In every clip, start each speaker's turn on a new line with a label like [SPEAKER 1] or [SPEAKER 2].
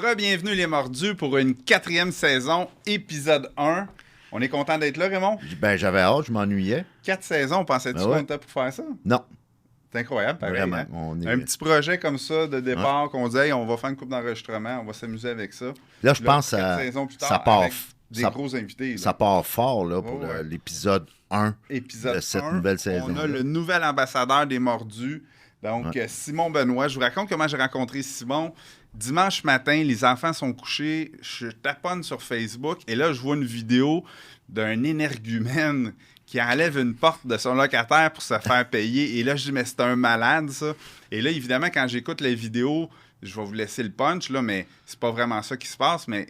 [SPEAKER 1] Re-bienvenue les mordus pour une 4e saison, épisode 1. On est content d'être là, Raymond?
[SPEAKER 2] Ben, j'avais hâte, je m'ennuyais.
[SPEAKER 1] 4 saisons, pensais-tu qu'on était pour faire ça?
[SPEAKER 2] Non.
[SPEAKER 1] C'est incroyable, pareil.
[SPEAKER 2] Vraiment.
[SPEAKER 1] Hein? Un petit projet comme ça de départ qu'on dit, hey, on va faire une coupe d'enregistrement, on va s'amuser avec ça.
[SPEAKER 2] Là, je pense que ça part.
[SPEAKER 1] Avec des gros invités. Là.
[SPEAKER 2] Ça part fort là, pour l'épisode 1
[SPEAKER 1] de cette
[SPEAKER 2] nouvelle saison.
[SPEAKER 1] On a le nouvel ambassadeur des mordus. Donc, Simon Benoît. Je vous raconte comment j'ai rencontré Simon. Dimanche matin, les enfants sont couchés. Je taponne sur Facebook et là, je vois une vidéo d'un énergumène qui enlève une porte de son locataire pour se faire payer. Et là, je dis, mais c'est un malade, ça. Et là, évidemment, quand j'écoute la vidéo, je vais vous laisser le punch, là, mais c'est pas vraiment ça qui se passe. Mais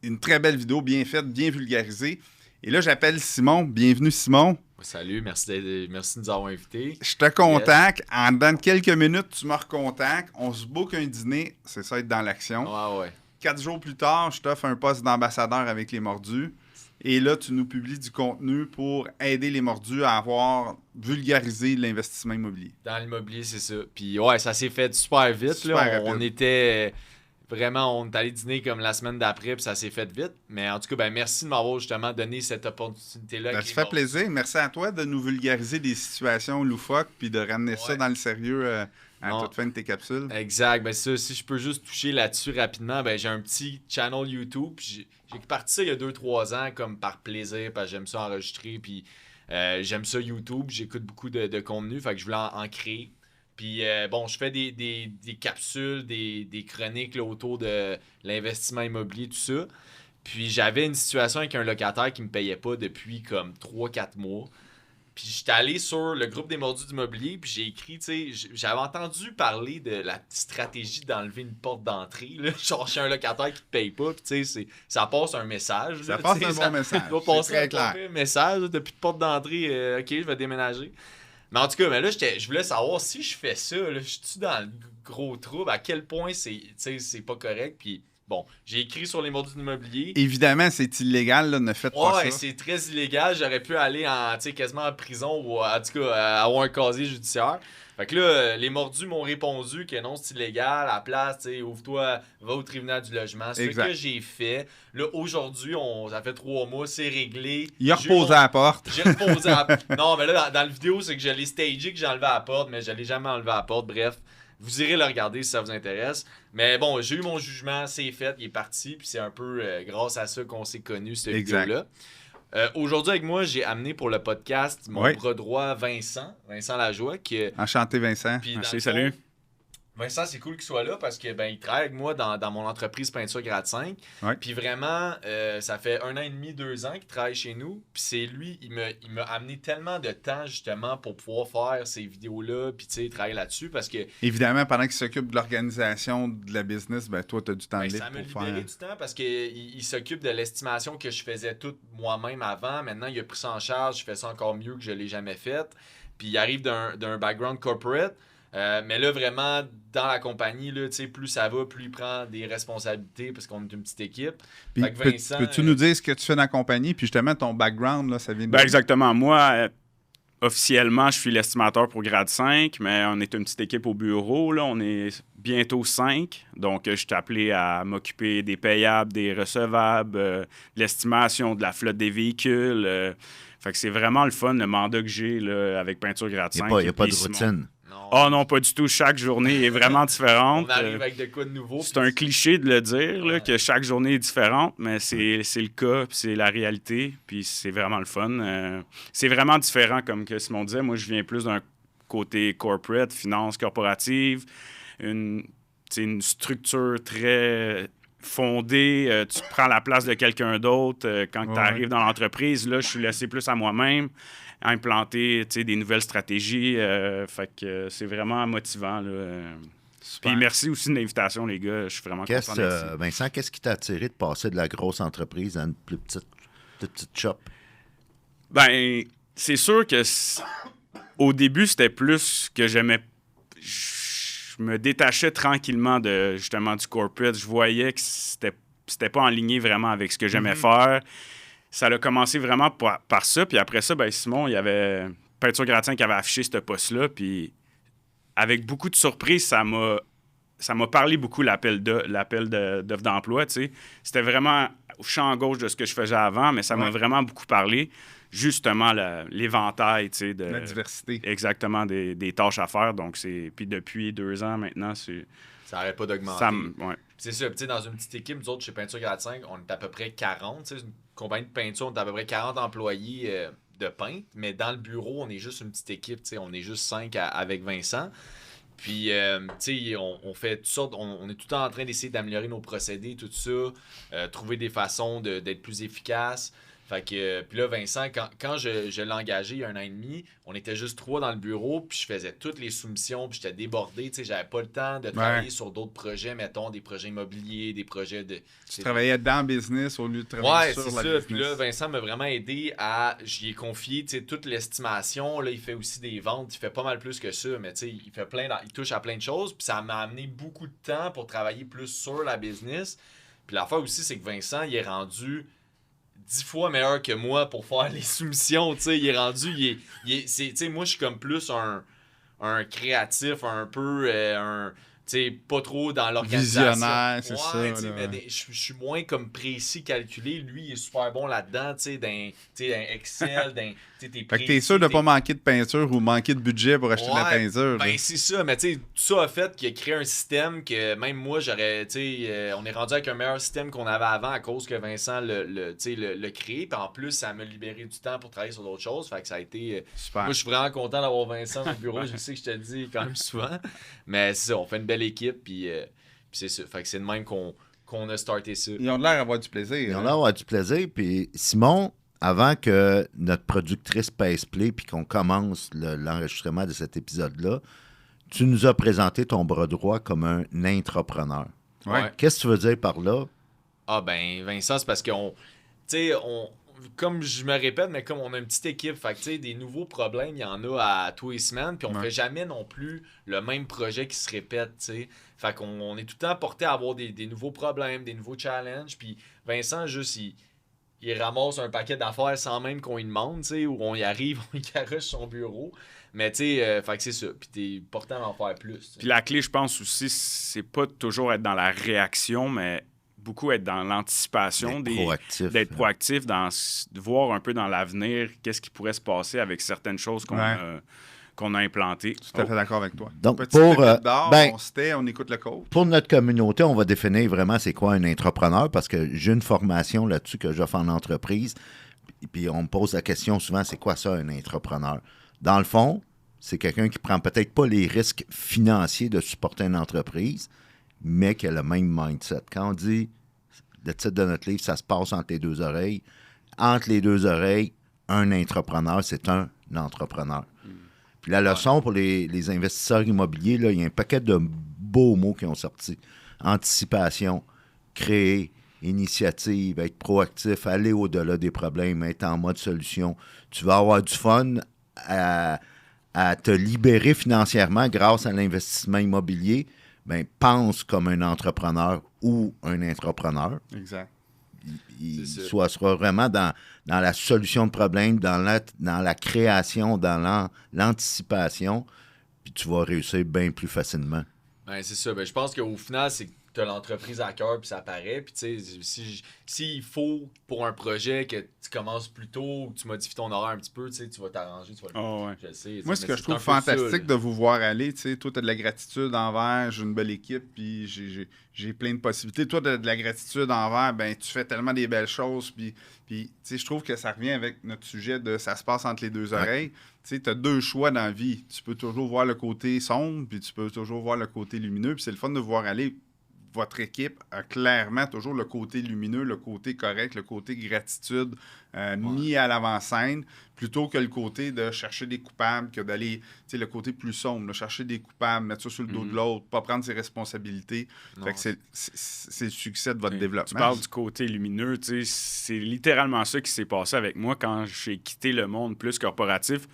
[SPEAKER 1] une très belle vidéo, bien faite, bien vulgarisée. Et là, j'appelle Simon. Bienvenue, Simon.
[SPEAKER 3] Salut, merci de nous avoir invités.
[SPEAKER 1] Je te contacte. Yes. En dans quelques minutes, tu me recontactes. On se book un dîner. C'est ça, être dans l'action.
[SPEAKER 3] Ouais.
[SPEAKER 1] 4 jours plus tard, je t'offre un poste d'ambassadeur avec les mordus. Et là, tu nous publies du contenu pour aider les mordus à avoir vulgarisé l'investissement immobilier.
[SPEAKER 3] Dans l'immobilier, c'est ça. Puis ouais, ça s'est fait super vite.
[SPEAKER 1] Super
[SPEAKER 3] on était... Vraiment, on est allé dîner comme la semaine d'après, puis ça s'est fait vite. Mais en tout cas, ben merci de m'avoir justement donné cette opportunité-là.
[SPEAKER 1] Ça fait plaisir. Merci à toi de nous vulgariser des situations loufoques, puis de ramener ça dans le sérieux à toute fin de tes capsules.
[SPEAKER 3] Exact. Ben ça, si je peux juste toucher là-dessus rapidement, ben j'ai un petit channel YouTube. Puis j'ai parti ça il y a 2-3 ans comme par plaisir, parce que j'aime ça enregistrer, puis j'aime ça YouTube. J'écoute beaucoup de contenu, fait que je voulais en créer. Puis, je fais des capsules, des chroniques là, autour de l'investissement immobilier, tout ça. Puis, j'avais une situation avec un locataire qui me payait pas depuis comme 3-4 mois. Puis, j'étais allé sur le groupe des mordus d'immobilier, puis j'ai écrit, tu sais, j'avais entendu parler de la stratégie d'enlever une porte d'entrée. Là. Genre, chez un locataire qui te paye pas, puis tu sais, ça passe un message.
[SPEAKER 1] Ça passe un bon message.
[SPEAKER 3] Ça doit passer un message, là, depuis de porte d'entrée, OK, je vais déménager. Mais en tout cas, je voulais savoir si je fais ça, là, je suis dans le gros trouble, à quel point c'est pas correct. Puis bon, j'ai écrit sur les mordus d'immobilier.
[SPEAKER 1] Évidemment, c'est illégal, là, ne faites pas ça.
[SPEAKER 3] Ouais, c'est très illégal. J'aurais pu aller quasiment en prison ou en tout cas avoir un casier judiciaire. Fait que là, les mordus m'ont répondu que non, c'est illégal. À la place, ouvre-toi, va au tribunal du logement. C'est ce que j'ai fait. Là, aujourd'hui, ça fait 3 mois, c'est réglé.
[SPEAKER 1] Il a reposé à la porte.
[SPEAKER 3] J'ai reposé à la porte. Non, mais là, dans la vidéo, c'est que je l'ai stagé, que j'ai enlevé à la porte, mais je l'ai jamais enlevé à la porte. Bref, vous irez le regarder si ça vous intéresse. Mais bon, j'ai eu mon jugement, c'est fait, il est parti. Puis c'est un peu grâce à ça qu'on s'est connus, cette vidéo-là. Aujourd'hui, avec moi, j'ai amené pour le podcast mon bras droit Vincent Lajoie.
[SPEAKER 1] Enchanté, Vincent.
[SPEAKER 4] Merci, salut.
[SPEAKER 3] Vincent, c'est cool qu'il soit là parce que il travaille avec moi dans mon entreprise Peinture Grade 5.
[SPEAKER 1] Ouais.
[SPEAKER 3] Puis vraiment, ça fait 1 an et demi, 2 ans qu'il travaille chez nous. Puis c'est lui, il m'a amené tellement de temps justement pour pouvoir faire ces vidéos-là, puis travailler là-dessus parce que...
[SPEAKER 1] Évidemment, pendant qu'il s'occupe de l'organisation de la business, toi, tu as du temps libre
[SPEAKER 3] ça m'a
[SPEAKER 1] pour
[SPEAKER 3] libéré
[SPEAKER 1] faire...
[SPEAKER 3] du temps parce qu'il s'occupe de l'estimation que je faisais toute moi-même avant. Maintenant, il a pris ça en charge, je fais ça encore mieux que je ne l'ai jamais fait. Puis il arrive d'un background corporate. Mais là, vraiment, dans la compagnie, là, plus ça va, plus il prend des responsabilités parce qu'on est une petite équipe.
[SPEAKER 1] Puis, Vincent, peux-tu nous dire ce que tu fais dans la compagnie? Puis justement, ton background, là, ça vient de...
[SPEAKER 4] Exactement. Moi, officiellement, je suis l'estimateur pour Grade 5, mais on est une petite équipe au bureau. Là. On est bientôt 5. Donc, je suis appelé à m'occuper des payables, des recevables, de l'estimation de la flotte des véhicules. Fait que c'est vraiment le fun, le mandat que j'ai là, avec Peinture Grade 5.
[SPEAKER 2] Il n'y a pas de routine.
[SPEAKER 4] Oh non, pas du tout. Chaque journée est vraiment différente.
[SPEAKER 3] On arrive avec de quoi de nouveau.
[SPEAKER 4] C'est un cliché de le dire, là, que chaque journée est différente, mais c'est le cas, puis c'est la réalité, puis c'est vraiment le fun. C'est vraiment différent, comme que Simon disait. Moi, je viens plus d'un côté corporate, finance corporative, une structure très fondée. Tu prends la place de quelqu'un d'autre quand tu arrives dans l'entreprise. Là, je suis laissé plus à moi-même. Implanter des nouvelles stratégies. Fait que c'est vraiment motivant. Puis merci aussi de l'invitation, les gars. Je suis vraiment content d'être ici.
[SPEAKER 2] Vincent, qu'est-ce qui t'a attiré de passer de la grosse entreprise à une plus petite shop?
[SPEAKER 4] C'est sûr que au début, c'était plus que j'aimais... Je me détachais tranquillement justement du corporate. Je voyais que c'était pas en ligne vraiment avec ce que j'aimais faire. Ça a commencé vraiment par ça. Puis après ça, Simon, il y avait Peinture Grade 5 qui avait affiché ce poste-là. Puis avec beaucoup de surprises, ça m'a ça m'a parlé beaucoup, l'appel d'offre d'emploi, tu sais. C'était vraiment au champ gauche de ce que je faisais avant, mais ça m'a vraiment beaucoup parlé. Justement, l'éventail, tu sais.
[SPEAKER 1] La diversité.
[SPEAKER 4] Exactement, des tâches à faire. Donc, puis depuis 2 ans maintenant, c'est...
[SPEAKER 3] Ça n'arrête pas d'augmenter.
[SPEAKER 4] Ouais.
[SPEAKER 3] C'est ça, tu sais, dans une petite équipe, nous autres, chez Peinture 45, on est à peu près 40. Tu sais, une compagnie de peinture, on est à peu près 40 employés de peintre, mais dans le bureau, on est juste une petite équipe, tu sais, on est juste 5 avec Vincent. Puis, tu sais, on fait toutes sortes, on est tout le temps en train d'essayer d'améliorer nos procédés, tout ça, trouver des façons d'être plus efficaces. Fait que, puis là, Vincent, quand je l'ai engagé il y a 1 an et demi, on était juste 3 dans le bureau, puis je faisais toutes les soumissions, puis j'étais débordé, tu sais, j'avais pas le temps de travailler sur d'autres projets, mettons, des projets immobiliers, des projets de...
[SPEAKER 1] Tu travaillais dans le business au lieu de travailler sur la business. Ouais, c'est ça.
[SPEAKER 3] Puis là, Vincent m'a vraiment aidé j'y ai confié, tu sais, toute l'estimation, là, il fait aussi des ventes, il fait pas mal plus que ça, mais tu sais, il touche à plein de choses, puis ça m'a amené beaucoup de temps pour travailler plus sur la business. Puis l'affaire aussi, c'est que Vincent, il est rendu 10 fois meilleur que moi pour faire les soumissions, tu sais, il est rendu, tu sais, moi je suis comme plus un créatif, un peu, tu sais, pas trop dans l'organisation.
[SPEAKER 1] Visionnaire, c'est ça.
[SPEAKER 3] Je suis moins comme précis, calculé, lui il est super bon là-dedans, tu sais, dans Excel, tu sais, t'es précis.
[SPEAKER 1] Fait que t'es sûr de pas manquer de peinture ou manquer de budget pour acheter de la peinture.
[SPEAKER 3] Ben c'est ça, mais tu sais, tout ça a fait qu'il a créé un système que même moi j'aurais, tu sais, on est rendu avec un meilleur système qu'on avait avant à cause que Vincent le créé, puis en plus ça m'a libéré du temps pour travailler sur d'autres choses, fait que ça a été...
[SPEAKER 1] Super.
[SPEAKER 3] Moi je suis vraiment content d'avoir Vincent au bureau, je sais que je te le dis quand même souvent, mais c'est ça, on fait une belle équipe, puis c'est ça, fait que c'est de même qu'on a starté ça.
[SPEAKER 1] Ils ont l'air d'avoir du plaisir.
[SPEAKER 2] Ils ont l'air d'avoir du plaisir, puis Simon... Avant que notre productrice pèse play puis qu'on commence l'enregistrement de cet épisode-là, tu nous as présenté ton bras droit comme un intrapreneur.
[SPEAKER 1] Ouais.
[SPEAKER 2] Qu'est-ce que tu veux dire par là?
[SPEAKER 3] Ah ben, Vincent, c'est parce qu'on... Tu sais, comme je me répète, mais comme on a une petite équipe, fait que tu sais, des nouveaux problèmes, il y en a à tous les semaines, puis on fait jamais non plus le même projet qui se répète, tu sais. Fait qu'on est tout le temps porté à avoir des nouveaux problèmes, des nouveaux challenges, puis Vincent, juste, il ramasse un paquet d'affaires sans même qu'on lui demande, tu sais, ou on y arrive, on y garoche son bureau. Mais tu sais, fait que c'est ça. Puis t'es portant d'en faire plus. T'sais.
[SPEAKER 4] Puis la clé, je pense aussi, c'est pas toujours être dans la réaction, mais beaucoup être dans l'anticipation. D'être proactif, de voir un peu dans l'avenir qu'est-ce qui pourrait se passer avec certaines choses qu'on a implantées.
[SPEAKER 1] Tout à fait d'accord avec toi.
[SPEAKER 2] Donc,
[SPEAKER 1] Petit on écoute le coach.
[SPEAKER 2] Pour notre communauté, on va définir vraiment c'est quoi un entrepreneur parce que j'ai une formation là-dessus que j'offre en entreprise. Puis on me pose la question souvent, c'est quoi ça un entrepreneur? Dans le fond, c'est quelqu'un qui prend peut-être pas les risques financiers de supporter une entreprise, mais qui a le même mindset. Quand on dit, le titre de notre livre, ça se passe entre les 2 oreilles. Entre les 2 oreilles, un entrepreneur, c'est un entrepreneur. Puis la leçon pour les investisseurs immobiliers, là, il y a un paquet de beaux mots qui ont sorti. Anticipation, créer, initiative, être proactif, aller au-delà des problèmes, être en mode solution. Tu vas avoir du fun à te libérer financièrement grâce à l'investissement immobilier. Bien, pense comme un entrepreneur ou un intrapreneur.
[SPEAKER 1] Exact.
[SPEAKER 2] Il sera vraiment dans la solution de problèmes, dans la création, dans l'anticipation, puis tu vas réussir bien plus facilement.
[SPEAKER 3] Ben, c'est ça. Ben, je pense qu'au final, c'est que tu as l'entreprise à cœur, puis ça paraît. Puis, tu sais, s'il faut pour un projet que tu commences plus tôt ou que tu modifies ton horaire un petit peu, tu sais, tu vas t'arranger. Je sais.
[SPEAKER 1] Moi, ce que je trouve fantastique de vous voir aller, tu sais, toi, tu as de la gratitude envers, j'ai une belle équipe, puis j'ai plein de possibilités. Toi, tu as de la gratitude envers, ben tu fais tellement des belles choses, puis tu sais, je trouve que ça revient avec notre sujet de ça se passe entre les 2 oreilles. Tu sais, tu as 2 choix dans la vie. Tu peux toujours voir le côté sombre, puis tu peux toujours voir le côté lumineux, puis c'est le fun de vous voir aller. Votre équipe a clairement toujours le côté lumineux, le côté correct, le côté gratitude mis à l'avant-scène, plutôt que le côté de chercher des coupables, que d'aller, tu sais, le côté plus sombre, de chercher des coupables, mettre ça sur le dos de l'autre, pas prendre ses responsabilités. Fait que c'est le succès de votre développement.
[SPEAKER 4] Tu parles du côté lumineux, tu sais, c'est littéralement ça qui s'est passé avec moi quand j'ai quitté le monde plus corporatif.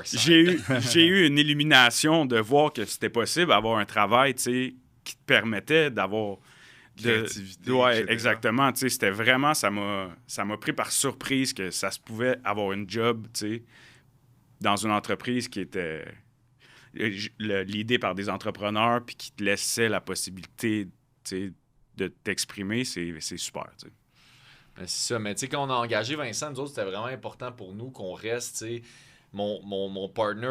[SPEAKER 4] J'ai eu une illumination de voir que c'était possible d'avoir un travail, tu sais, qui te permettait d'avoir
[SPEAKER 1] créativité.
[SPEAKER 4] Ouais, exactement. Tu sais, c'était vraiment, ça m'a pris par surprise que ça se pouvait avoir une job, tu sais, dans une entreprise qui était l'idée par des entrepreneurs puis qui te laissaient la possibilité de t'exprimer, c'est super. T'sais.
[SPEAKER 3] C'est ça, mais tu sais, quand on a engagé Vincent, nous autres, c'était vraiment important pour nous qu'on reste, tu sais. Mon partner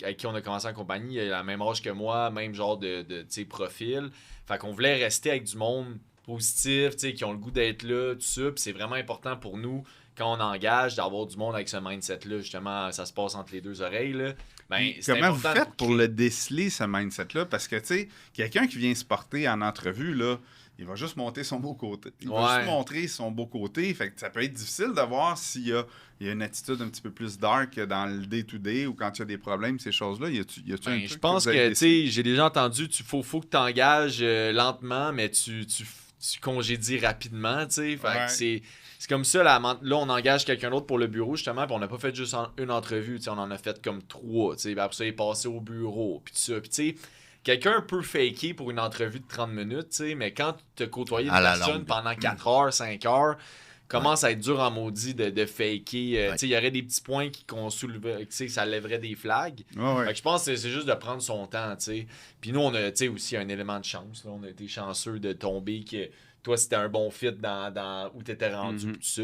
[SPEAKER 3] avec qui on a commencé en compagnie, il a la même âge que moi, même genre de profil. Fait qu'on voulait rester avec du monde positif, qui ont le goût d'être là, tout ça. Puis c'est vraiment important pour nous, quand on engage, d'avoir du monde avec ce mindset-là. Justement, ça se passe entre les deux oreilles. Là. Ben,
[SPEAKER 1] comment vous faites pour le déceler, ce mindset-là? Parce que, tu sais, quelqu'un qui vient se porter en entrevue, là, il va juste monter son beau côté. Il va juste montrer son beau côté. Fait que ça peut être difficile de voir s'il y a une attitude un petit peu plus dark dans le day-to-day ou quand il y a des problèmes, ces choses-là. Y a-tu un truc
[SPEAKER 3] je pense que, tu sais, j'ai déjà entendu, faut que tu engages lentement, mais tu congédies rapidement, tu sais. Fait que c'est comme ça, là, on engage quelqu'un d'autre pour le bureau, justement, puis on n'a pas fait juste une entrevue, tu sais, on en a fait comme 3, tu sais. Après ça, il est passé au bureau, puis tout ça. Puis, tu sais, quelqu'un peut faker pour une entrevue de 30 minutes, tu sais, mais quand tu as côtoyé une personne pendant 4 heures, 5 heures, commence à être dur en maudit de faker. Tu sais, il y aurait des petits points qu'on soulevait, tu sais, ça lèverait des flags. Fait que je pense que c'est juste de prendre son temps, tu sais. Puis nous, on a, tu sais, aussi un élément de chance, là. On a été chanceux de tomber que toi, c'était un bon fit dans où tu étais rendu, tout ça.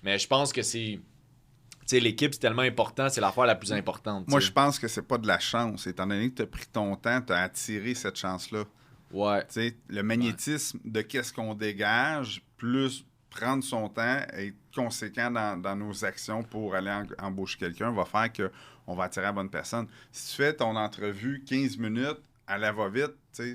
[SPEAKER 3] Mais je pense que c'est... Tu sais, l'équipe, c'est tellement important, c'est l'affaire la plus importante.
[SPEAKER 1] Moi, je pense que c'est pas de la chance. Étant donné que tu as pris ton temps, tu as attiré cette chance-là.
[SPEAKER 3] Ouais.
[SPEAKER 1] Tu sais, le magnétisme de qu'est-ce qu'on dégage, plus prendre son temps et être conséquent dans nos actions pour aller embaucher quelqu'un, va faire qu'on va attirer la bonne personne. Si tu fais ton entrevue 15 minutes, à la va-vite, tu sais,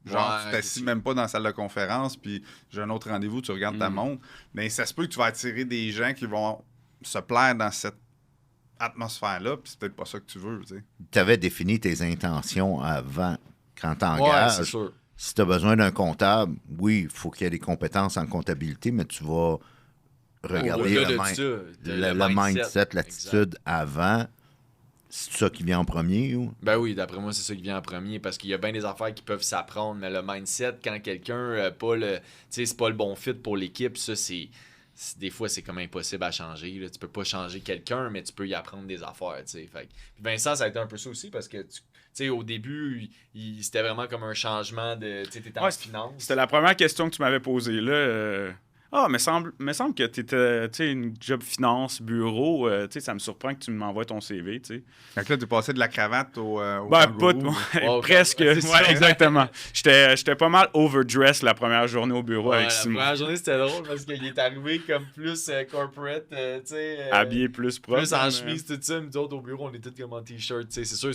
[SPEAKER 1] genre, tu t'assis même pas dans la salle de conférence, puis j'ai un autre rendez-vous, tu regardes ta montre, mais ça se peut que tu vas attirer des gens qui vont se plaire dans cette atmosphère-là, puis c'est peut-être pas ça que tu veux, tu sais.
[SPEAKER 2] Tu avais défini tes intentions avant, quand tu engages.
[SPEAKER 3] Ouais, c'est sûr.
[SPEAKER 2] Si tu as besoin d'un comptable, oui, il faut qu'il y ait des compétences en comptabilité, mais tu vas regarder le mindset, l'attitude avant. C'est ça qui vient en premier? Ou?
[SPEAKER 3] Ben oui, d'après moi, c'est ça qui vient en premier parce qu'il y a bien des affaires qui peuvent s'apprendre, mais le mindset, quand quelqu'un c'est pas le bon fit pour l'équipe, ça, des fois, c'est comme impossible à changer. Là. Tu peux pas changer quelqu'un, mais tu peux y apprendre des affaires. Fait. Puis Vincent, ça a été un peu ça aussi parce que au début, c'était vraiment comme un changement de. Tu étais en finance.
[SPEAKER 4] C'était la première question que tu m'avais posée là. Mais semble que tu étais une job finance, bureau. Ça me surprend que tu m'envoies ton CV. T'sais.
[SPEAKER 1] Donc là, tu es passé de la cravate au
[SPEAKER 4] presque. Ouais, exactement. J'étais pas mal overdressed la première journée au bureau avec Simon.
[SPEAKER 3] La première journée, c'était drôle parce qu'il est arrivé comme plus corporate.
[SPEAKER 4] Habillé plus propre.
[SPEAKER 3] Plus en chemise, tout ça. Nous autres, au bureau, on était comme en t-shirt. C'est sûr,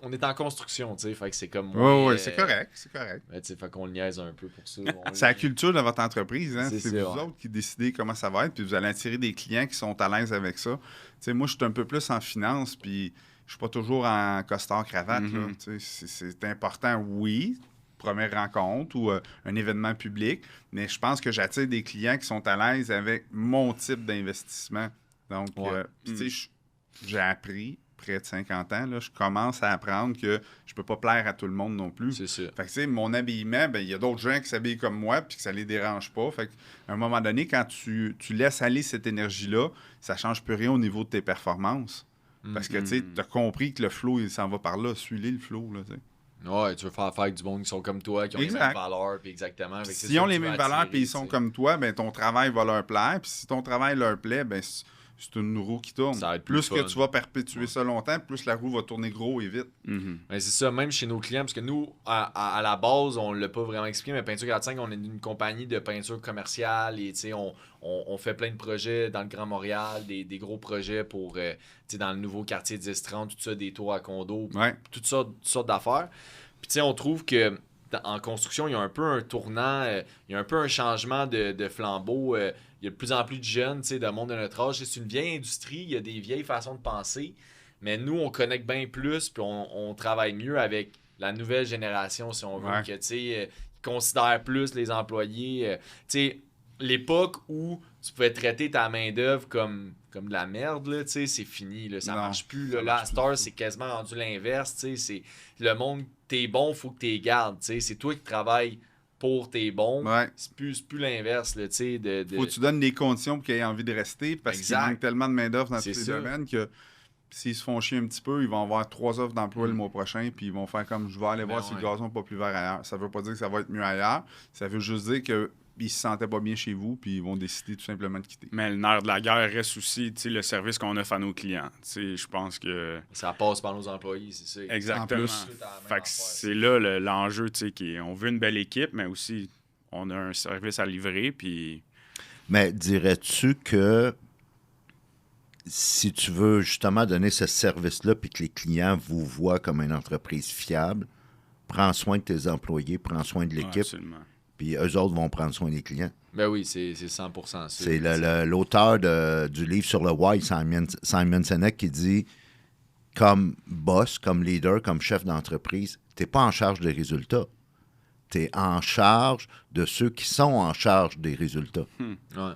[SPEAKER 3] on est en construction. Fait que c'est comme.
[SPEAKER 1] Oui, c'est correct. C'est correct.
[SPEAKER 3] Fait qu'on le niaise un peu pour ça.
[SPEAKER 1] C'est la culture de votre entreprise. Hein? C'est vous autres qui décidez comment ça va être, puis vous allez attirer des clients qui sont à l'aise avec ça. T'sais, moi, je suis un peu plus en finance, puis je suis pas toujours en costard-cravate. C'est important, oui, première rencontre ou un événement public, mais je pense que j'attire des clients qui sont à l'aise avec mon type d'investissement. Donc, j'ai appris près de 50 ans, là, je commence à apprendre que je peux pas plaire à tout le monde non plus.
[SPEAKER 3] C'est sûr.
[SPEAKER 1] Fait que, mon habillement, il y a d'autres gens qui s'habillent comme moi puis que ça les dérange pas. Fait qu'à un moment donné, quand tu laisses aller cette énergie-là, ça change plus rien au niveau de tes performances. Parce que, tu as compris que le flow, il s'en va par là. Suis-le, le flow, là, t'sais.
[SPEAKER 3] Ouais, tu veux faire affaire avec du monde qui sont comme toi, qui ont les mêmes valeurs, puis exactement.
[SPEAKER 1] S'ils ont les mêmes valeurs puis ils sont comme toi, ben ton travail va leur plaire. Puis si ton travail leur plaît, ben c'est une roue qui tourne. Plus que tu vas perpétuer ça longtemps, plus la roue va tourner gros et vite.
[SPEAKER 3] Ben, c'est ça, même chez nos clients, parce que nous, à la base, on ne l'a pas vraiment expliqué, mais Peinture 45, on est une compagnie de peinture commerciale et on fait plein de projets dans le Grand Montréal, des gros projets pour dans le nouveau quartier 10-30, tout ça, des tours à condos, toutes sortes d'affaires. Puis on trouve que en construction, il y a un peu un tournant, il y a un peu un changement de flambeau. Il y a de plus en plus de jeunes, de monde de notre âge. C'est une vieille industrie, il y a des vieilles façons de penser, mais nous, on connecte bien plus, puis on travaille mieux avec la nouvelle génération, si on veut, qui considère plus les employés. L'époque où tu pouvais traiter ta main-d'œuvre comme de la merde, là, c'est fini. Là, ça marche plus. Là, à Star, c'est quasiment rendu l'inverse. C'est le monde, t'es bon, faut que t'es gardes. C'est toi qui travailles pour tes bons. C'est plus l'inverse. Là,
[SPEAKER 1] faut que tu donnes des conditions pour qu'ils aient envie de rester parce qu'il manque tellement de main-d'œuvre dans tous les domaines que s'ils se font chier un petit peu, ils vont avoir 3 offres d'emploi le mois prochain, puis ils vont faire comme je vais aller voir si le gazon n'est pas plus vert ailleurs. Ça veut pas dire que ça va être mieux ailleurs. Ça veut juste dire qu'ils se sentaient pas bien chez vous, puis ils vont décider tout simplement de quitter.
[SPEAKER 4] Mais le nerf de la guerre reste aussi le service qu'on offre à nos clients. Je pense que...
[SPEAKER 3] Ça passe par nos employés, c'est ça.
[SPEAKER 4] Exactement.
[SPEAKER 1] En plus.
[SPEAKER 4] Fait que c'est là l'enjeu, on veut une belle équipe, mais aussi on a un service à livrer, puis...
[SPEAKER 2] Mais dirais-tu que si tu veux justement donner ce service-là puis que les clients vous voient comme une entreprise fiable, prends soin de tes employés, prends soin de l'équipe,
[SPEAKER 4] Absolument.
[SPEAKER 2] puis eux autres vont prendre soin des clients.
[SPEAKER 3] Ben oui, c'est 100% ça.
[SPEAKER 2] C'est l'auteur du livre sur le why, Simon Sinek, qui dit comme boss, comme leader, comme chef d'entreprise, tu n'es pas en charge des résultats. Tu es en charge de ceux qui sont en charge des résultats.
[SPEAKER 3] Ouais.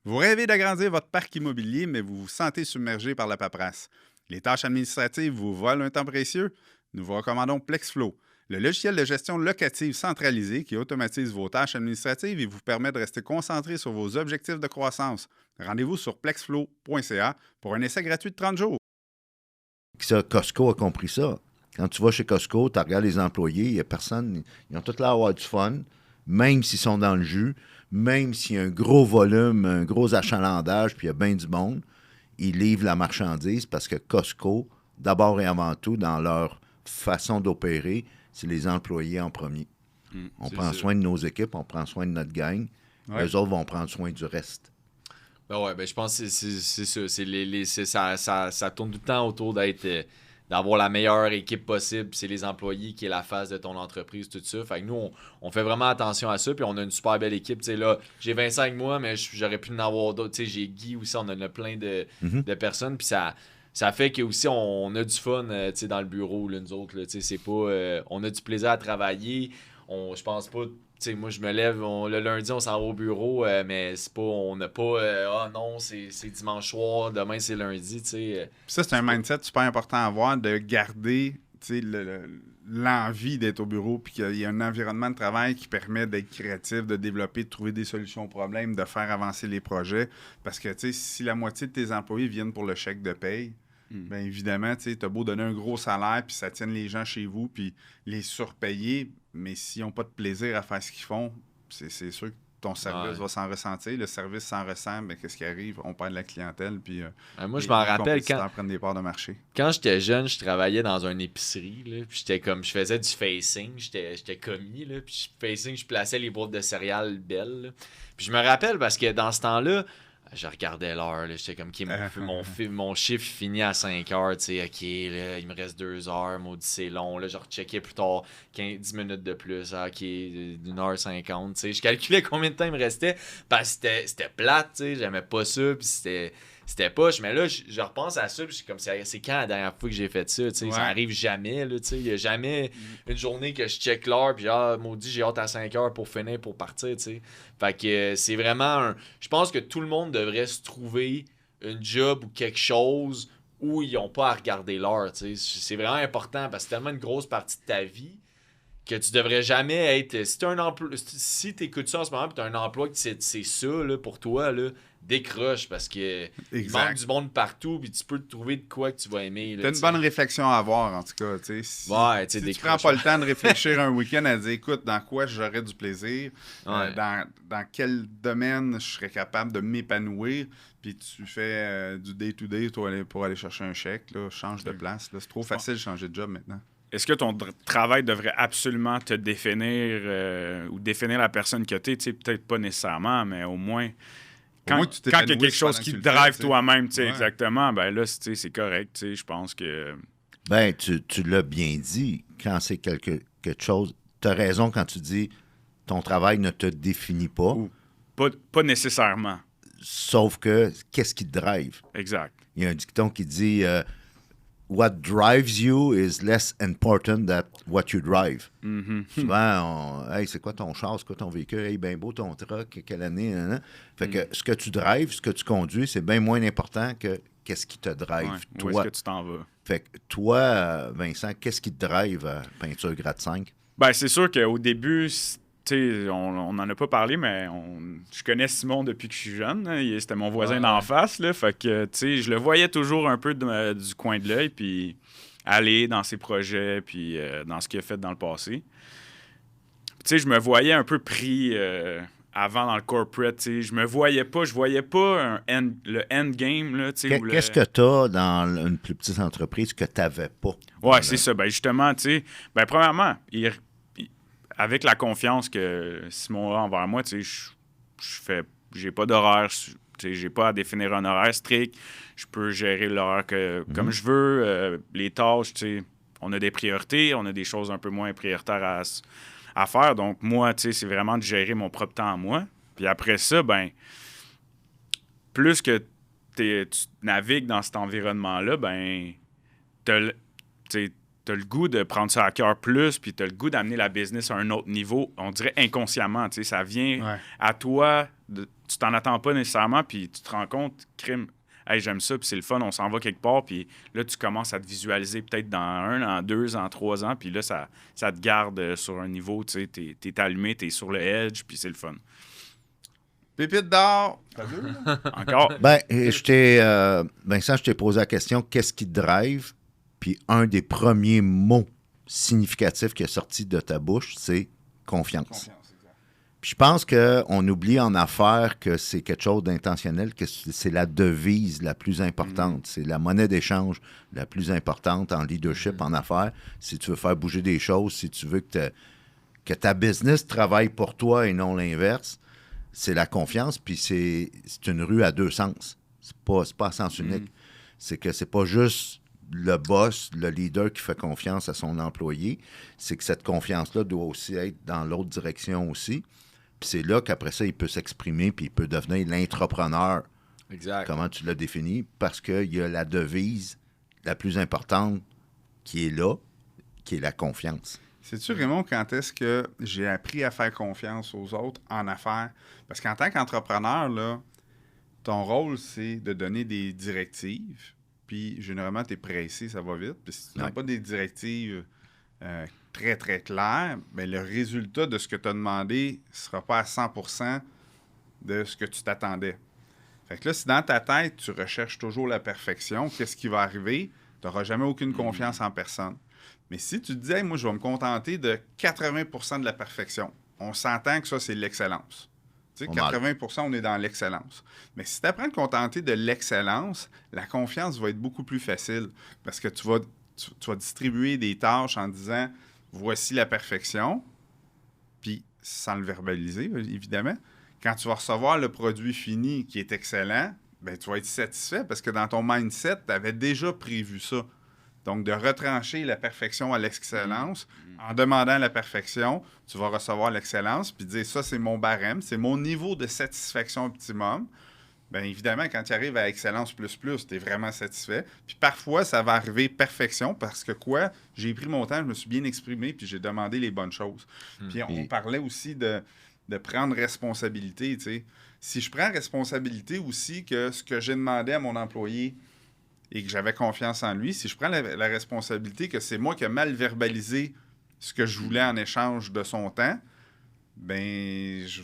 [SPEAKER 1] Vous rêvez d'agrandir votre parc immobilier, mais vous vous sentez submergé par la paperasse. Les tâches administratives vous volent un temps précieux? Nous vous recommandons Plexflow, le logiciel de gestion locative centralisé qui automatise vos tâches administratives et vous permet de rester concentré sur vos objectifs de croissance. Rendez-vous sur plexflow.ca pour un essai gratuit de 30 jours.
[SPEAKER 2] Ça, Costco a compris ça. Quand tu vas chez Costco, tu regardes les employés, il n'y a personne, ils ont tous l'air d'avoir du fun, même s'ils sont dans le jus, même s'il y a un gros volume, un gros achalandage, puis il y a bien du monde, ils livrent la marchandise parce que Costco, d'abord et avant tout, dans leur façon d'opérer, c'est les employés en premier. On prend soin de nos équipes, on prend soin de notre gang.
[SPEAKER 1] Ouais.
[SPEAKER 2] Eux autres vont prendre soin du reste.
[SPEAKER 3] Ben ouais, je pense que c'est ça. Ça tourne tout le temps autour d'avoir la meilleure équipe possible. C'est les employés qui est la face de ton entreprise, tout ça. Fait que nous, on fait vraiment attention à ça. Puis on a une super belle équipe. T'sais, là, j'ai 25 mois, mais j'aurais pu en avoir d'autres. T'sais, j'ai Guy aussi, on en a plein de personnes. Puis ça fait que aussi on a du fun dans le bureau, là, nous autres. Là, c'est pas, on a du plaisir à travailler. Je pense pas. Moi, je me lève, le lundi, on s'en va au bureau, mais c'est pas, on n'a pas, ah non, c'est dimanche soir, demain, c'est lundi.
[SPEAKER 1] Ça, c'est un mindset super important à avoir, de garder l'envie d'être au bureau, puis qu'il y a un environnement de travail qui permet d'être créatif, de développer, de trouver des solutions aux problèmes, de faire avancer les projets. Parce que si la moitié de tes employés viennent pour le chèque de paye, bien évidemment, tu as beau donner un gros salaire, puis ça tienne les gens chez vous, puis les surpayer, mais s'ils n'ont pas de plaisir à faire ce qu'ils font, c'est sûr que ton service va s'en ressentir. Le service s'en ressent, mais qu'est-ce qui arrive? On perd de la clientèle, puis
[SPEAKER 3] moi, je m'en rappelle
[SPEAKER 1] quand prennent des parts de marché.
[SPEAKER 3] Quand j'étais jeune, je travaillais dans une épicerie, là, puis je faisais du facing, j'étais commis, là, puis je plaçais les boîtes de céréales belles, là. Puis je me rappelle parce que dans ce temps-là, je regardais l'heure, là, j'étais comme, mon chiffre finit à 5 heures, tu sais, OK, là, il me reste 2 heures, maudit, c'est long, là, je recheckais plus tard, 10 minutes de plus, OK, 1h50, tu sais, je calculais combien de temps il me restait, parce que c'était plate, tu sais, j'aimais pas ça, puis c'était poche, mais là, je repense à ça, puis comme c'est quand la dernière fois que j'ai fait ça, tu sais, ça arrive jamais, là, tu sais, il y a jamais une journée que je check l'heure, puis maudit, j'ai hâte à 5 heures pour finir, pour partir, tu sais. Fait que c'est vraiment je pense que tout le monde devrait se trouver un job ou quelque chose où ils n'ont pas à regarder l'heure, tu sais. C'est vraiment important, parce que c'est tellement une grosse partie de ta vie que tu devrais jamais être... Si tu écoutes ça en ce moment et tu as un emploi que c'est ça là, pour toi, là, décroche parce que il manque du monde partout puis tu peux te trouver de quoi que tu vas aimer.
[SPEAKER 1] Tu as une bonne réflexion à avoir, en tout cas. Si tu prends pas le temps de réfléchir un week-end à dire, écoute, dans quoi j'aurais du plaisir, dans quel domaine je serais capable de m'épanouir, puis tu fais du day-to-day pour aller chercher un chèque, là, change de place. Là, c'est trop facile de changer de job maintenant.
[SPEAKER 4] Est-ce que ton travail devrait absolument te définir ou définir la personne que tu es? Peut-être pas nécessairement, mais au moins, quand il y a quelque chose qui te drive toi-même, exactement, ben là, c'est correct. Je pense que...
[SPEAKER 2] Ben, tu l'as bien dit. Quand c'est quelque chose, tu as raison quand tu dis ton travail ne te définit pas.
[SPEAKER 4] Pas nécessairement.
[SPEAKER 2] Sauf que, qu'est-ce qui te drive?
[SPEAKER 4] Exact.
[SPEAKER 2] Il y a un dicton qui dit... What drives you is less important than what you drive. Souvent, hey, c'est quoi ton char, c'est quoi ton véhicule, hey, bien beau ton truck, quelle année, hein? Fait que ce que tu drives, ce que tu conduis, c'est bien moins important que qu'est-ce qui te drive, toi.
[SPEAKER 4] Où est-ce que tu t'en vas?
[SPEAKER 2] Fait que toi, Vincent, qu'est-ce qui te drive à Peinture Grade 5?
[SPEAKER 4] Ben, c'est sûr qu'au début, on n'en a pas parlé, mais je connais Simon depuis que je suis jeune. Hein. C'était mon voisin d'en face. Là, fait que, je le voyais toujours un peu du coin de l'œil, puis aller dans ses projets, puis dans ce qu'il a fait dans le passé. Je me voyais un peu pris avant dans le corporate. Je voyais pas le endgame. Là,
[SPEAKER 2] Qu'est-ce que tu as dans une plus petite entreprise que tu n'avais pas?
[SPEAKER 4] Ouais, c'est ça. Ben, justement, premièrement, avec la confiance que Simon a envers moi, j'ai pas d'horaire, j'ai pas à définir un horaire strict. Je peux gérer l'horaire comme je veux. Les tâches, on a des priorités, on a des choses un peu moins prioritaires à faire. Donc, moi, c'est vraiment de gérer mon propre temps à moi. Puis après ça, ben, plus que tu navigues dans cet environnement-là, ben, t'as le goût de prendre ça à cœur plus, puis t'as le goût d'amener la business à un autre niveau, on dirait inconsciemment. Ça vient à toi, tu t'en attends pas nécessairement, puis tu te rends compte, crime, hey, j'aime ça, puis c'est le fun, on s'en va quelque part, puis là, tu commences à te visualiser peut-être dans 1 an, 2 ans, 3 ans, puis là, ça te garde sur un niveau, t'es allumé, t'es sur le edge, puis c'est le fun.
[SPEAKER 1] Pépite d'or!
[SPEAKER 4] Encore?
[SPEAKER 2] Ben, Vincent, je t'ai posé la question, qu'est-ce qui te drive? Puis un des premiers mots significatifs qui est sorti de ta bouche, c'est confiance. Puis je pense qu'on oublie en affaires que c'est quelque chose d'intentionnel, que c'est la devise la plus importante. C'est la monnaie d'échange la plus importante en leadership, en affaires. Si tu veux faire bouger des choses, si tu veux que ta business travaille pour toi et non l'inverse, c'est la confiance. Puis c'est une rue à 2 sens. C'est pas à sens unique. C'est que c'est pas juste le boss, le leader qui fait confiance à son employé. C'est que cette confiance-là doit aussi être dans l'autre direction aussi. Puis c'est là qu'après ça, il peut s'exprimer puis il peut devenir l'entrepreneur.
[SPEAKER 3] Exact.
[SPEAKER 2] Comment tu l'as défini? Parce qu'il y a la devise la plus importante qui est là, qui est la confiance.
[SPEAKER 1] Sais-tu, Raymond, quand est-ce que j'ai appris à faire confiance aux autres en affaires? Parce qu'en tant qu'entrepreneur, là, ton rôle, c'est de donner des directives. Puis généralement, tu es pressé, ça va vite. Puis si tu n'as pas des directives très, très claires, bien, le résultat de ce que tu as demandé ne sera pas à 100% de ce que tu t'attendais. Fait que là, si dans ta tête, tu recherches toujours la perfection, qu'est-ce qui va arriver? Tu n'auras jamais aucune confiance en personne. Mais si tu te dis, hey, moi, je vais me contenter de 80% de la perfection, on s'entend que ça, c'est l'excellence. Tu sais, 80%, on est dans l'excellence. Mais si tu apprends à te contenter de l'excellence, la confiance va être beaucoup plus facile parce que tu vas distribuer des tâches en disant, voici la perfection, puis sans le verbaliser, évidemment. Quand tu vas recevoir le produit fini qui est excellent, bien, tu vas être satisfait parce que dans ton mindset, tu avais déjà prévu ça. Donc, de retrancher la perfection à l'excellence, en demandant la perfection, tu vas recevoir l'excellence, puis dire ça, c'est mon barème, c'est mon niveau de satisfaction optimum. Bien, évidemment, quand tu arrives à excellence plus, tu es vraiment satisfait. Puis parfois, ça va arriver perfection parce que j'ai pris mon temps, je me suis bien exprimé, puis j'ai demandé les bonnes choses. Puis on parlait aussi de prendre responsabilité, tu sais. Si je prends responsabilité aussi que ce que j'ai demandé à mon employé et que j'avais confiance en lui, si je prends la responsabilité que c'est moi qui ai mal verbalisé ce que je voulais en échange de son temps, ben je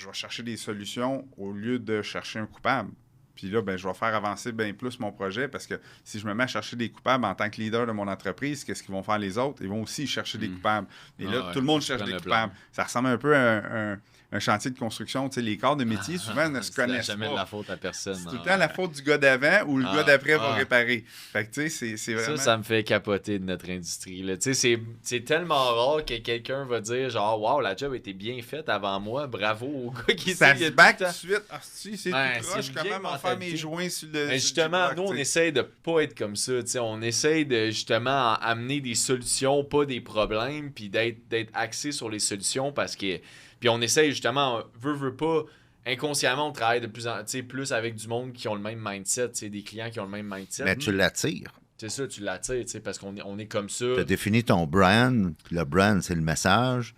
[SPEAKER 1] vais chercher des solutions au lieu de chercher un coupable. Puis là, ben, je vais faire avancer bien plus mon projet parce que si je me mets à chercher des coupables en tant que leader de mon entreprise, qu'est-ce qu'ils vont faire les autres? Ils vont aussi chercher des coupables. Et là, tout le monde cherche des coupables. Ça ressemble un peu à un chantier de construction. Tu sais, les corps de métier, souvent, ne se connaissent pas.
[SPEAKER 3] C'est jamais de la faute à personne.
[SPEAKER 1] C'est tout le temps la faute du gars d'avant ou le gars d'après va réparer. Fait que, tu sais, c'est vraiment...
[SPEAKER 3] Ça me fait capoter de notre industrie. Tu sais, c'est tellement rare que quelqu'un va dire genre, wow, la job était bien faite avant moi, bravo au gars qui
[SPEAKER 1] ça se back tout de suite. Ah, si, c'est tout proche,
[SPEAKER 3] quand
[SPEAKER 1] même, en faire mes joints sur le...
[SPEAKER 3] Mais justement, nous, on essaye de pas être comme ça. On essaye de, justement, amener des solutions, pas des problèmes, puis d'être axé sur les solutions parce que... Puis on essaye justement, veut pas, inconsciemment, on travaille de plus avec du monde qui ont le même mindset, des clients qui ont le même mindset.
[SPEAKER 2] Mais tu l'attires.
[SPEAKER 3] C'est ça, tu l'attires, parce qu'on est comme ça.
[SPEAKER 2] Tu as défini ton brand. Le brand, c'est le message.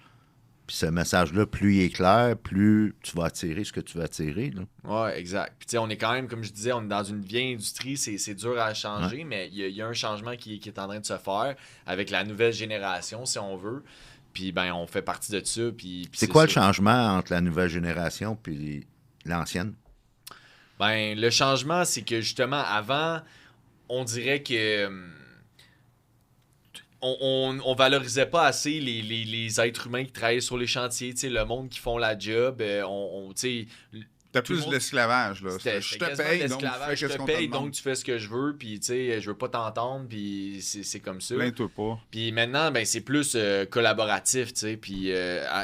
[SPEAKER 2] Puis ce message-là, plus il est clair, plus tu vas attirer ce que tu veux attirer.
[SPEAKER 3] Oui, exact. Puis on est quand même, comme je disais, on est dans une vieille industrie, c'est dur à changer, mais il y a un changement qui est en train de se faire avec la nouvelle génération, si on veut. Puis ben on fait partie de ça. Puis
[SPEAKER 2] c'est quoi
[SPEAKER 3] ça.
[SPEAKER 2] le changement entre la nouvelle génération puis l'ancienne?
[SPEAKER 3] Ben le changement, c'est que justement, avant, on dirait que on valorisait pas assez les êtres humains qui travaillent sur les chantiers, le monde qui font la job.
[SPEAKER 1] T'as
[SPEAKER 3] tout le
[SPEAKER 1] plus
[SPEAKER 3] monde-
[SPEAKER 1] l'esclavage, là.
[SPEAKER 3] C'était
[SPEAKER 1] Je te
[SPEAKER 3] quasiment
[SPEAKER 1] paye,
[SPEAKER 3] de
[SPEAKER 1] donc tu fais
[SPEAKER 3] l'esclavage. Je
[SPEAKER 1] qu'est-ce
[SPEAKER 3] te
[SPEAKER 1] qu'on te
[SPEAKER 3] paye,
[SPEAKER 1] demande.
[SPEAKER 3] donc tu fais ce que je veux, puis je veux pas t'entendre, puis c'est comme ça.
[SPEAKER 1] Plains-toi pas.
[SPEAKER 3] Puis maintenant, ben c'est plus collaboratif, tu sais. Puis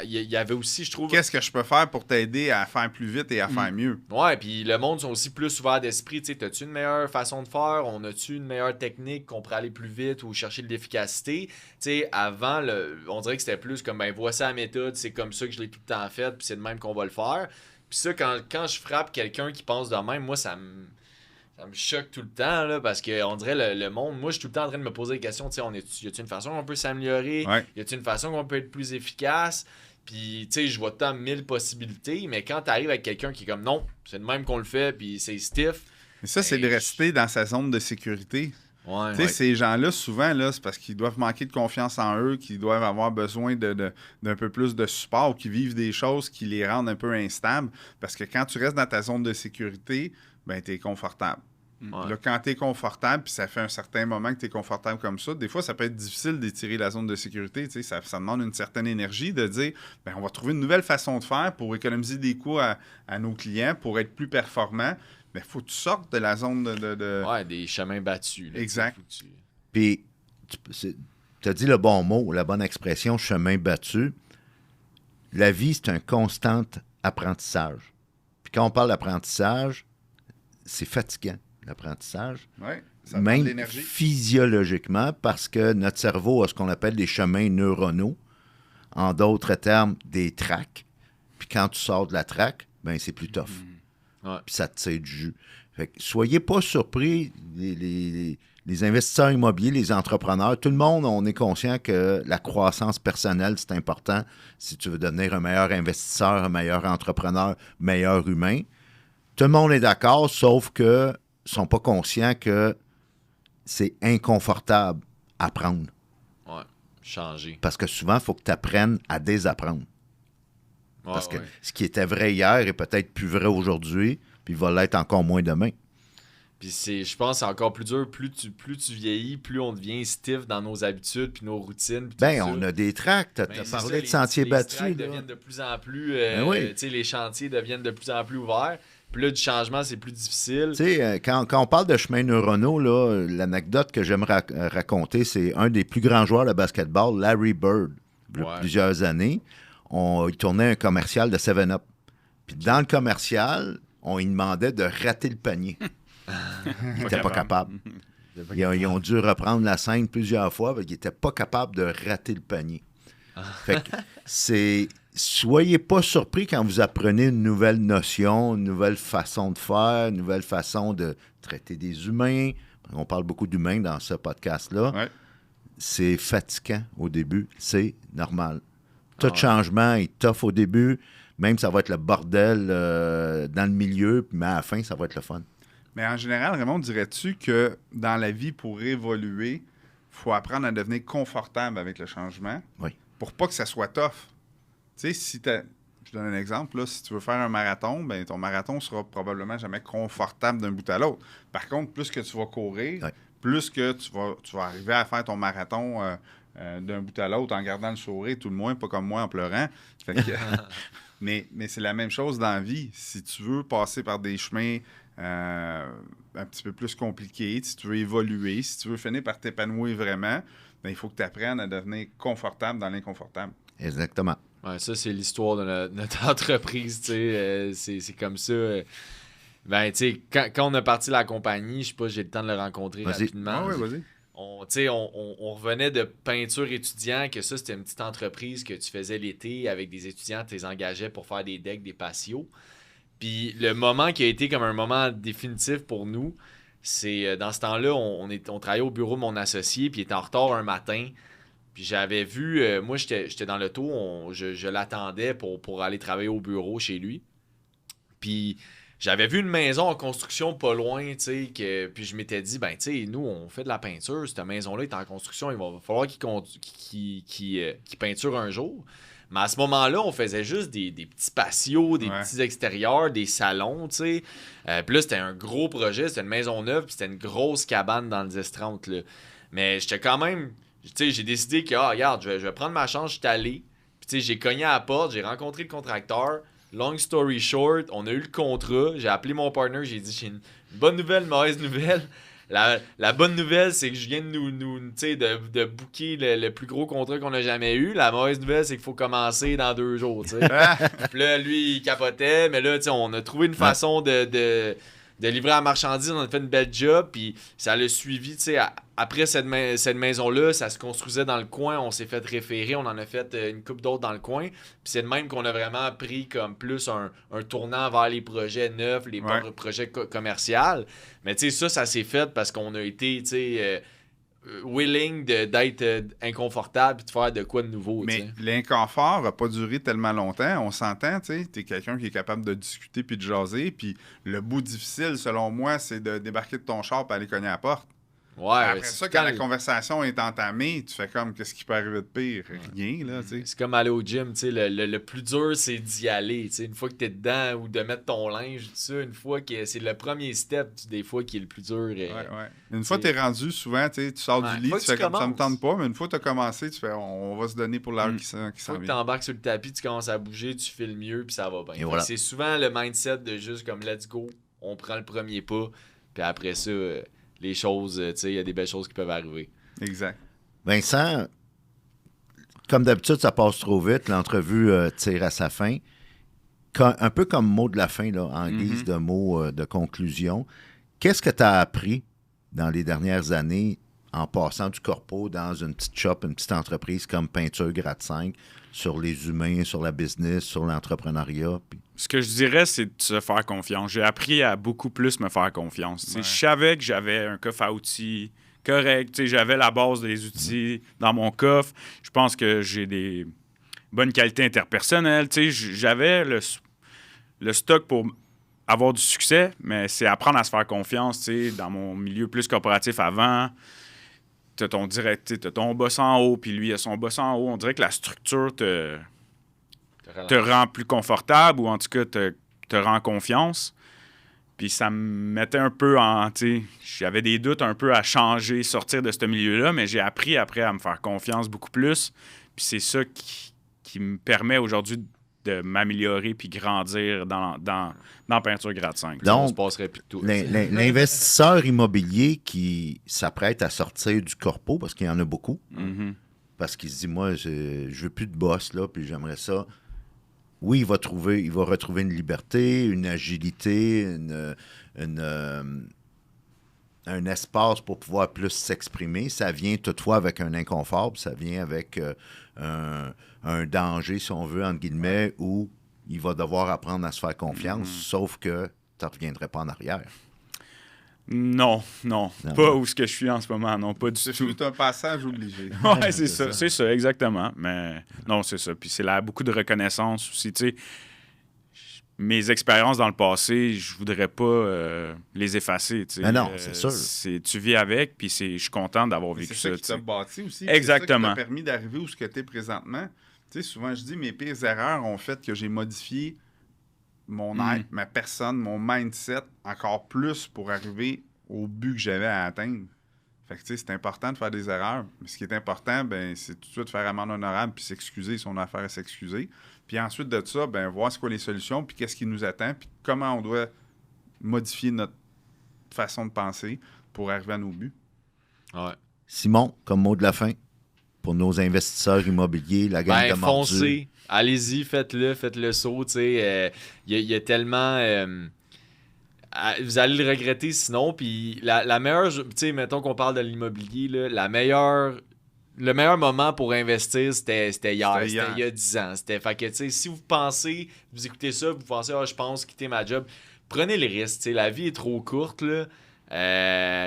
[SPEAKER 3] il y avait aussi, je trouve...
[SPEAKER 1] Qu'est-ce que je peux faire pour t'aider à faire plus vite et à faire mieux?
[SPEAKER 3] Ouais, puis le monde sont aussi plus ouverts d'esprit. Tu sais, t'as-tu une meilleure façon de faire? On a-tu une meilleure technique qu'on pourrait aller plus vite ou chercher de l'efficacité? Tu sais, avant, on dirait que c'était plus comme, ben voici la méthode, c'est comme ça que je l'ai tout le temps fait, puis c'est de même qu'on va le faire. Puis ça, quand je frappe quelqu'un qui pense de même, moi, ça me choque tout le temps, là, parce qu'on dirait le monde... Moi, je suis tout le temps en train de me poser des questions. Tu sais, y a-t-il une façon qu'on peut s'améliorer?
[SPEAKER 1] Ouais.
[SPEAKER 3] Y a-t-il une façon qu'on peut être plus efficace? Puis, tu sais, je vois tant 1000 possibilités, mais quand t'arrives avec quelqu'un qui est comme, non, c'est de même qu'on le fait, puis c'est stiff.
[SPEAKER 1] Mais ça, c'est de rester dans sa zone de sécurité.
[SPEAKER 3] Ouais,
[SPEAKER 1] Tu sais, ces gens-là, souvent, là, c'est parce qu'ils doivent manquer de confiance en eux, qu'ils doivent avoir besoin d'un peu plus de support, qu'ils vivent des choses qui les rendent un peu instables. Parce que quand tu restes dans ta zone de sécurité, ben, tu es confortable.
[SPEAKER 3] Ouais.
[SPEAKER 1] Là, quand tu es confortable, puis ça fait un certain moment que tu es confortable comme ça, des fois, ça peut être difficile d'étirer la zone de sécurité. Tu sais, ça demande une certaine énergie de dire, ben, on va trouver une nouvelle façon de faire pour économiser des coûts à nos clients, pour être plus performants. Mais il faut que tu sortes de la zone de...
[SPEAKER 3] Ouais, des chemins battus. Là,
[SPEAKER 1] Exact.
[SPEAKER 3] faut que tu-
[SPEAKER 2] Puis, tu as dit le bon mot, la bonne expression, chemin battu. La vie, c'est un constant apprentissage. Puis quand on parle d'apprentissage, c'est fatigant, l'apprentissage.
[SPEAKER 1] Ouais, ça demande de
[SPEAKER 2] Même
[SPEAKER 1] l'énergie.
[SPEAKER 2] physiologiquement, parce que notre cerveau a ce qu'on appelle des chemins neuronaux. En d'autres termes, des tracts. Puis quand tu sors de la traque, ben c'est plus tough.
[SPEAKER 3] Ouais.
[SPEAKER 2] Puis ça te tire du jus. Fait que soyez pas surpris, les investisseurs immobiliers, les entrepreneurs, tout le monde, on est conscient que la croissance personnelle, c'est important si tu veux devenir un meilleur investisseur, un meilleur entrepreneur, meilleur humain. Tout le monde est d'accord, sauf que ne sont pas conscients que c'est inconfortable à apprendre.
[SPEAKER 3] Ouais, changer.
[SPEAKER 2] Parce que souvent, il faut que tu apprennes à désapprendre.
[SPEAKER 3] Ouais,
[SPEAKER 2] Parce que
[SPEAKER 3] ouais.
[SPEAKER 2] ce qui était vrai hier est peut-être plus vrai aujourd'hui, puis va l'être encore moins demain.
[SPEAKER 3] Puis je pense que c'est encore plus dur. Plus tu vieillis, plus on devient stiff dans nos habitudes puis nos routines. Puis tout
[SPEAKER 2] Ben,
[SPEAKER 3] ça.
[SPEAKER 2] on a des tracts. Tu
[SPEAKER 3] Ben,
[SPEAKER 2] as
[SPEAKER 3] c'est
[SPEAKER 2] parlé
[SPEAKER 3] ça,
[SPEAKER 2] de sentiers
[SPEAKER 3] les
[SPEAKER 2] battus.
[SPEAKER 3] tracks
[SPEAKER 2] là.
[SPEAKER 3] deviennent de plus en plus...
[SPEAKER 2] Ben oui.
[SPEAKER 3] tu sais, les chantiers deviennent de plus en plus ouverts. Puis là, du changement, c'est plus difficile.
[SPEAKER 2] Tu sais, quand on parle de chemins neuronaux, là, l'anecdote que j'aime raconter, c'est un des plus grands joueurs de basketball, Larry Bird, il y a
[SPEAKER 3] Ouais.
[SPEAKER 2] plusieurs années. Il tournait un commercial de 7-Up. Puis dans le commercial, on lui demandait de rater le panier. Il n'était pas capable. Ils ont dû reprendre la scène plusieurs fois parce qu'il n'était pas capable de rater le panier. Fait que soyez pas surpris quand vous apprenez une nouvelle notion, une nouvelle façon de faire, une nouvelle façon de traiter des humains. On parle beaucoup d'humains dans ce podcast-là.
[SPEAKER 1] Ouais.
[SPEAKER 2] C'est fatigant au début, c'est normal. Tout changement est tough au début, même ça va être le bordel dans le milieu, mais à la fin, ça va être le fun.
[SPEAKER 1] Mais en général, Raymond, dirais-tu que dans la vie, pour évoluer, il faut apprendre à devenir confortable avec le changement
[SPEAKER 2] Oui.
[SPEAKER 1] pour pas que ça soit tough? Tu sais, je donne un exemple, là, si tu veux faire un marathon, ben ton marathon sera probablement jamais confortable d'un bout à l'autre. Par contre, plus que tu vas courir,
[SPEAKER 2] Ouais.
[SPEAKER 1] plus que tu vas arriver à faire ton marathon d'un bout à l'autre en gardant le sourire, tout le moins, pas comme moi en pleurant. Fait que, mais c'est la même chose dans la vie. Si tu veux passer par des chemins un petit peu plus compliqués, si tu veux évoluer, si tu veux finir par t'épanouir vraiment, ben, il faut que tu apprennes à devenir confortable dans l'inconfortable.
[SPEAKER 2] Exactement.
[SPEAKER 3] Ouais, ça, c'est l'histoire de notre entreprise, tu sais. C'est comme ça. Ben, tu sais, quand on a parti la compagnie, je sais pas, j'ai le temps de le rencontrer
[SPEAKER 2] Vas-y.
[SPEAKER 3] rapidement.
[SPEAKER 1] Ah oui, vas-y.
[SPEAKER 3] On revenait de peinture étudiant, que ça, c'était une petite entreprise que tu faisais l'été avec des étudiants, tu les engageais pour faire des decks, des patios. Puis le moment qui a été comme un moment définitif pour nous, c'est dans ce temps-là, on travaillait au bureau de mon associé, puis il était en retard un matin. Puis j'avais vu, moi j'étais dans l'auto, je l'attendais pour aller travailler au bureau chez lui. Puis j'avais vu une maison en construction pas loin, tu sais, puis je m'étais dit, ben, tu sais, nous, on fait de la peinture, cette maison-là est en construction, il va falloir qu'il peinture un jour. Mais à ce moment-là, on faisait juste des petits patios, des petits extérieurs, des salons, tu sais. Puis là, c'était un gros projet, c'était une maison neuve, puis c'était une grosse cabane dans le 10-30, là. Mais j'étais quand même, tu sais, j'ai décidé que, regarde, je vais prendre ma chance, je suis allé. Puis, tu sais, j'ai cogné à la porte, j'ai rencontré le contracteur. Long story short, on a eu le contrat. J'ai appelé mon partner, j'ai dit, j'ai une bonne nouvelle, une mauvaise nouvelle. La bonne nouvelle, c'est que je viens de booker le plus gros contrat qu'on a jamais eu. La mauvaise nouvelle, c'est qu'il faut commencer dans 2 jours, tu sais. Puis là, lui, il capotait, mais là, tu sais, on a trouvé une façon de livrer la marchandise, on a fait une belle job, puis ça l'a suivi, tu sais, après cette maison-là, ça se construisait dans le coin, on s'est fait référer, on en a fait une couple d'autres dans le coin, puis c'est de même qu'on a vraiment pris comme plus un tournant vers les projets neufs, les projets commerciaux, mais tu sais, ça s'est fait parce qu'on a été, tu sais, willing d'être inconfortable et de faire de quoi de nouveau.
[SPEAKER 1] Mais
[SPEAKER 3] t'sais.
[SPEAKER 1] L'inconfort n'a pas duré tellement longtemps. On s'entend, tu sais. T'es quelqu'un qui est capable de discuter puis de jaser. Puis le bout difficile, selon moi, c'est de débarquer de ton char et aller cogner à la porte.
[SPEAKER 3] Ouais,
[SPEAKER 1] après ça, quand la conversation est entamée, tu fais comme, qu'est-ce qui peut arriver de pire? Rien, là, tu sais.
[SPEAKER 3] C'est comme aller au gym, tu sais. Le plus dur, c'est d'y aller, tu sais. Une fois que t'es dedans ou de mettre ton linge, tout ça, une fois que c'est le premier step, des fois, qui est le plus dur.
[SPEAKER 1] Une fois que t'es rendu, souvent, tu sors du lit, tu fais comme ça me tente pas, mais une fois que t'as commencé, tu fais, on va se donner pour l'heure qui s'en vient. Une fois
[SPEAKER 3] que t'embarques sur le tapis, tu commences à bouger, tu fais le mieux, puis ça va bien.
[SPEAKER 2] Voilà.
[SPEAKER 3] C'est souvent le mindset de juste comme, let's go, on prend le premier pas, puis après ça... les choses, tu sais, il y a des belles choses qui peuvent arriver.
[SPEAKER 1] Exact.
[SPEAKER 2] Vincent, comme d'habitude, ça passe trop vite. L'entrevue tire à sa fin. Un peu comme mot de la fin, là, en guise de mot de conclusion. Qu'est-ce que tu as appris dans les dernières années en passant du corpo dans une petite shop, une petite entreprise comme Peinture Gratte 5 sur les humains, sur la business, sur l'entrepreneuriat? Puis...
[SPEAKER 4] Ce que je dirais, c'est de se faire confiance. J'ai appris à beaucoup plus me faire confiance. Je savais que j'avais un coffre à outils correct. J'avais la base des outils dans mon coffre. Je pense que j'ai des bonnes qualités interpersonnelles. J'avais le stock pour avoir du succès, mais c'est apprendre à se faire confiance. Dans mon milieu plus corporatif avant, t'as ton boss en haut, puis lui, il a son boss en haut. On dirait que la structure te rend plus confortable ou en tout cas te rend confiance. Puis ça me mettait un peu en... J'avais des doutes un peu à changer, sortir de ce milieu-là, mais j'ai appris après à me faire confiance beaucoup plus. Puis c'est ça qui me permet aujourd'hui de m'améliorer puis grandir dans Peinture Gratte 5.
[SPEAKER 2] Donc,
[SPEAKER 3] on se passerait plus de tout.
[SPEAKER 2] L'investisseur immobilier qui s'apprête à sortir du corpo, parce qu'il y en a beaucoup, parce qu'il se dit, moi, je veux plus de boss, là, puis j'aimerais ça... Oui, il va retrouver une liberté, une agilité, un espace pour pouvoir plus s'exprimer. Ça vient toutefois avec un inconfort, ça vient avec un danger, si on veut, entre guillemets, où il va devoir apprendre à se faire confiance, sauf que tu ne reviendrais pas en arrière.
[SPEAKER 4] Non, pas où ce que je suis en ce moment, non, pas du tout.
[SPEAKER 1] C'est un passage obligé.
[SPEAKER 4] Oui, c'est ça, exactement. Mais non, c'est ça. Puis c'est là beaucoup de reconnaissance aussi, tu sais. Mes expériences dans le passé, je voudrais pas les effacer, tu sais.
[SPEAKER 2] Mais non, c'est sûr.
[SPEAKER 4] Tu vis avec, puis je suis content d'avoir vécu ça.
[SPEAKER 1] C'est ça qui t'a bâti aussi.
[SPEAKER 4] Exactement.
[SPEAKER 1] C'est ça qui t'a permis d'arriver où ce que tu es présentement. Tu sais, souvent, je dis, mes pires erreurs ont fait que j'ai modifié mon être, ma personne, mon mindset encore plus pour arriver au but que j'avais à atteindre. Fait que, tu sais, c'est important de faire des erreurs. Mais ce qui est important, ben, c'est tout de suite faire amende honorable puis s'excuser si on a affaire à s'excuser. Puis ensuite de ça, ben, voir c'est quoi les solutions puis qu'est-ce qui nous attend puis comment on doit modifier notre façon de penser pour arriver à nos buts.
[SPEAKER 3] Ouais.
[SPEAKER 2] Simon, comme mot de la fin, pour nos investisseurs immobiliers, la gang de mordus.
[SPEAKER 3] Foncez. Allez-y, faites le saut, tu sais. Il y a tellement... vous allez le regretter sinon. Puis la meilleure... Tu sais, mettons qu'on parle de l'immobilier, là, le meilleur moment pour investir, c'était hier. C'était il y a 10 ans. Fait que, tu sais, si vous pensez, vous écoutez ça, vous pensez, je pense quitter ma job, prenez les risques. Tu sais, la vie est trop courte, là.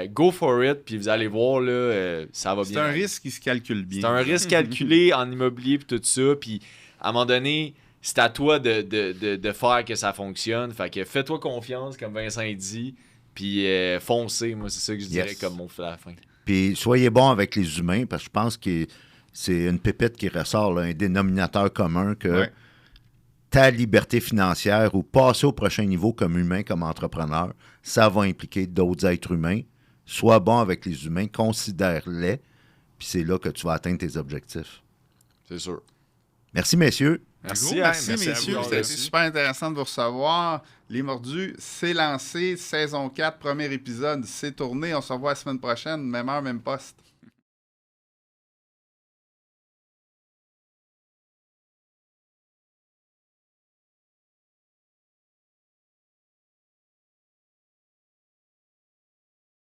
[SPEAKER 3] Go for it, puis vous allez voir, là, ça va bien.
[SPEAKER 1] C'est un risque qui se calcule bien.
[SPEAKER 3] C'est un risque calculé en immobilier, puis tout ça. Puis à un moment donné, c'est à toi de faire que ça fonctionne. Fait que fais-toi confiance, comme Vincent dit, puis foncez. Moi, c'est ça que je dirais comme mot à la fin.
[SPEAKER 2] Puis soyez bon avec les humains, parce que je pense que c'est une pépite qui ressort, là, un dénominateur commun que ta liberté financière ou passer au prochain niveau comme humain, comme entrepreneur, ça va impliquer d'autres êtres humains. Sois bon avec les humains, considère-les, puis c'est là que tu vas atteindre tes objectifs.
[SPEAKER 3] C'est sûr.
[SPEAKER 2] Merci, messieurs.
[SPEAKER 3] Merci,
[SPEAKER 1] merci
[SPEAKER 3] merci
[SPEAKER 1] messieurs.
[SPEAKER 3] à vous.
[SPEAKER 1] C'était été super intéressant de vous recevoir. Les Mordus, c'est lancé. Saison 4, premier épisode, c'est tourné. On se revoit la semaine prochaine. Même heure, même poste.